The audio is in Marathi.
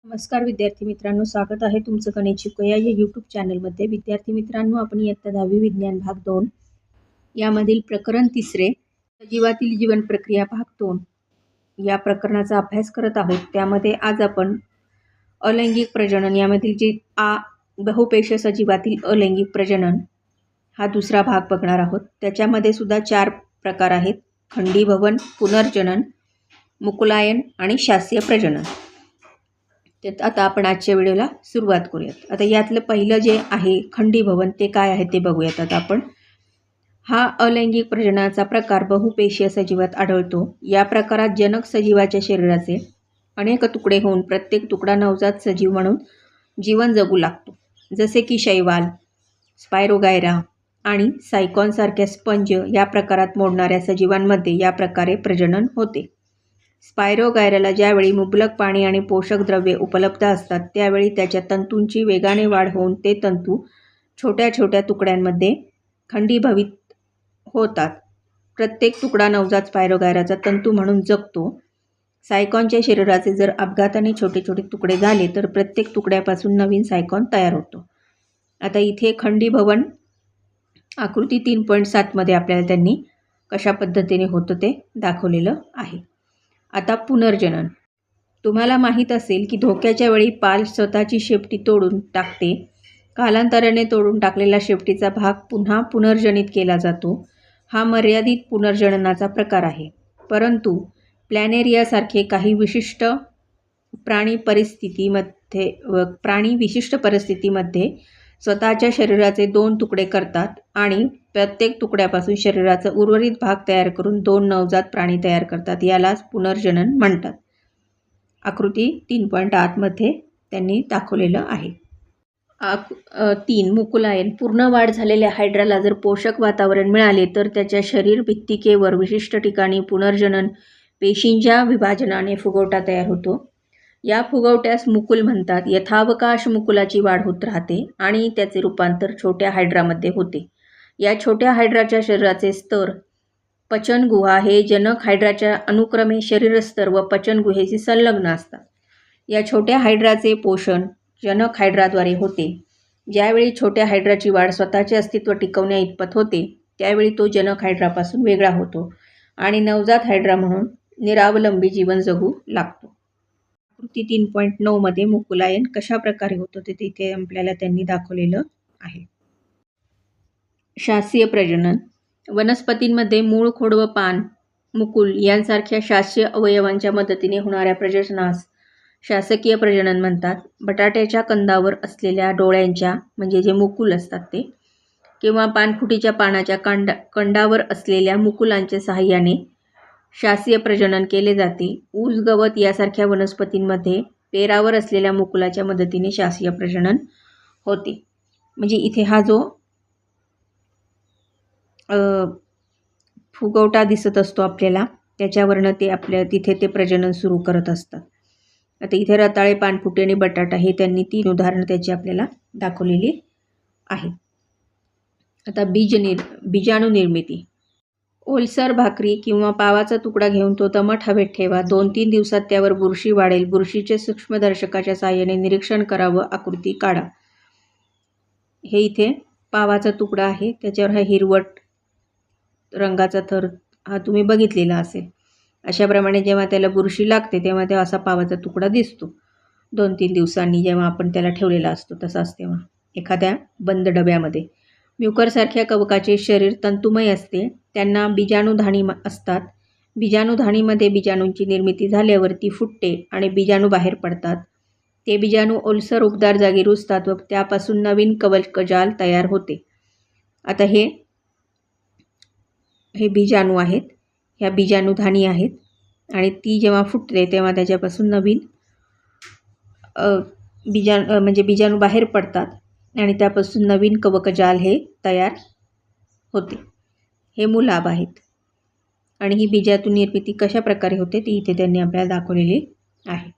नमस्कार विद्यार्थी मित्रांनो, स्वागत आहे तुमचं गणित शिकूया या यूट्यूब चॅनलमध्ये. विद्यार्थी मित्रांनो, आपण इयत्ता 10वी विज्ञान भाग 2 यामधील प्रकरण 3 सजीवातील जीवन प्रक्रिया भाग 2 या प्रकरणाचा अभ्यास करत आहोत. त्यामध्ये आज आपण अलैंगिक प्रजनन यामधील जे बहुपेशीय सजीवातील अलैंगिक प्रजनन हा दुसरा भाग बघणार आहोत. त्याच्यामध्ये सुद्धा 4 प्रकार आहेत: खंडीभवन, पुनर्जनन, मुकुलायन आणि शास्त्रीय प्रजनन. तर आता आपण आजच्या व्हिडिओला सुरुवात करूयात. आता यातलं पहिलं जे आहे खंडीभवन, ते काय आहे ते बघूयात. आता आपण हा अलैंगिक प्रजननाचा प्रकार बहुपेशीय सजीवात आढळतो. या प्रकारात जनक सजीवाच्या शरीराचे अनेक तुकडे होऊन प्रत्येक तुकडा नवजात सजीव म्हणून जीवन जगू लागतो. जसे की शैवाल, स्पायरोगायरा आणि सायकॉन सारख्या स्पंज या प्रकारात मोडणाऱ्या सजीवांमध्ये या प्रकारे प्रजनन होते. स्पायरोगायराला ज्यावेळी मुबलक पाणी आणि पोषक द्रव्ये उपलब्ध असतात त्यावेळी त्याच्या तंतूंची वेगाने वाढ होऊन ते तंतू छोट्या छोट्या तुकड्यांमध्ये खंडीभवित होतात. प्रत्येक तुकडा नवजात स्पायरोगायराचा तंतू म्हणून जगतो. सायकॉनच्या शरीराचे जर अपघाताने छोटे छोटे तुकडे झाले तर प्रत्येक तुकड्यापासून नवीन सायकॉन तयार होतो. आता इथे खंडीभवन आकृती 3.7 मध्ये आपल्याला त्यांनी कशा पद्धतीने होतं ते दाखवलेलं आहे. आता पुनर्जनन. तुम्हाला माहीत असेल की धोक्याच्या वेळी पाल स्वतःची शेपटी तोडून टाकते. कालांतराने तोडून टाकलेला शेपटीचा भाग पुन्हा पुनर्जनित केला जातो. हा मर्यादित पुनर्जननाचा प्रकार आहे. परंतु प्लॅनेरियासारखे काही विशिष्ट प्राणी विशिष्ट परिस्थितीमध्ये स्वतःच्या शरीराचे 2 तुकडे करतात आणि प्रत्येक तुकड्यापासून शरीराचा उर्वरित भाग तयार करून 2 नवजात प्राणी तयार करतात. यालाच पुनर्जनन म्हणतात. आकृती 3.8 मध्ये त्यांनी दाखवलेलं आहे. 3 मुकुलायन. पूर्ण वाढ झालेल्या हायड्राला जर पोषक वातावरण मिळाले तर त्याच्या शरीर भित्तिकेवर विशिष्ट ठिकाणी पुनर्जनन पेशींच्या विभाजनाने फुगवटा तयार होतो. या फुगवट्यास मुकुल म्हणतात. यथावकाश मुकुलाची वाढ होत राहते आणि त्याचे रूपांतर छोट्या हायड्रामध्ये होते. या छोट्या हायड्राच्या शरीराचे स्तर पचनगुहा हे जनक हायड्राच्या अनुक्रमे शरीरस्तर व पचनगुहेशी संलग्न असतात. या छोट्या हायड्राचे पोषण जनक हायड्राद्वारे होते. ज्यावेळी छोट्या हायड्राची वाढ स्वतःचे अस्तित्व टिकवण्या इतपत होते त्यावेळी तो जनक हायड्रापासून वेगळा होतो आणि नवजात हायड्रा म्हणून निरावलंबी जीवन जगू लागतो. आकृती 3.9 मध्ये मुकुलायन कशा प्रकारे होतं ते तिथे आपल्याला त्यांनी दाखवलेलं आहे. शास्त्रीय प्रजनन. वनस्पतींमध्ये मूळ, खोड व पान, मुकुल यांसारख्या शास्त्रीय अवयवांच्या मदतीने होणाऱ्या प्रजननास शासकीय प्रजनन म्हणतात. बटाट्याच्या कंदावर असलेल्या डोळ्यांच्या म्हणजे जे मुकुल असतात ते किंवा पानफुटीच्या पानाच्या कंडावर असलेल्या मुकुलांच्या सहाय्याने शास्त्रीय प्रजनन केले जाते. ऊस, गवत यासारख्या वनस्पतींमध्ये पेरावर असलेल्या मुकुलाच्या मदतीने शास्त्रीय प्रजनन होते. म्हणजे इथे हा जो फुगवटा दिसत असतो आपल्याला त्याच्यावरनं ते आपल्या तिथे ते प्रजनन सुरू करत असतात. आता इथे रताळे, पानफुटे आणि बटाटा हे त्यांनी 3 उदाहरणं त्याची आपल्याला दाखवलेली आहेत. आता बीजाणू निर्मिती. ओलसर भाकरी किंवा पावाचा तुकडा घेऊन तो दमट हवेत ठेवा. 2-3 दिवसात त्यावर बुरशी वाढेल. बुरशीचे सूक्ष्मदर्शकाच्या साहाय्याने निरीक्षण करावं. आकृती काढा. हे इथे पावाचा तुकडा आहे. त्याच्यावर हा हिरवट रंगाचा थर हा तुम्ही बघितलेला असेल. अशाप्रमाणे जेव्हा त्याला बुरशी लागते तेव्हा तेव्हा असा पावाचा तुकडा दिसतो. 2-3 दिवसांनी जेव्हा आपण त्याला ठेवलेला असतो तसाच तेव्हा एखाद्या बंद डब्यामध्ये. म्युकरसारख्या कवकाचे शरीर तंतुमय असते. त्यांना बीजाणुधानी असतात. बीजाणुधानीमध्ये बीजाणूंची निर्मिती झाल्यावर ती फुटते आणि बीजाणू बाहेर पडतात. ते बीजाणू ओलसर उबदार जागी रुजतात व त्यापासून नवीन कवकजाल तयार होते. आता हे बीजाणू आहेत. ह्या बीजाणुधानी आहेत आणि ती जेव्हा फुटते तेव्हा त्याच्यापासून नवीन बीजाणू बाहेर पडतात आणि त्यापासून नवीन कवकजाल हे तयार होते. हे मुलाब आहेत आणि ही बीजातून निर्मिती कशा प्रकारे होते ती इथे त्यांनी आपल्याला दाखवलेली आहे.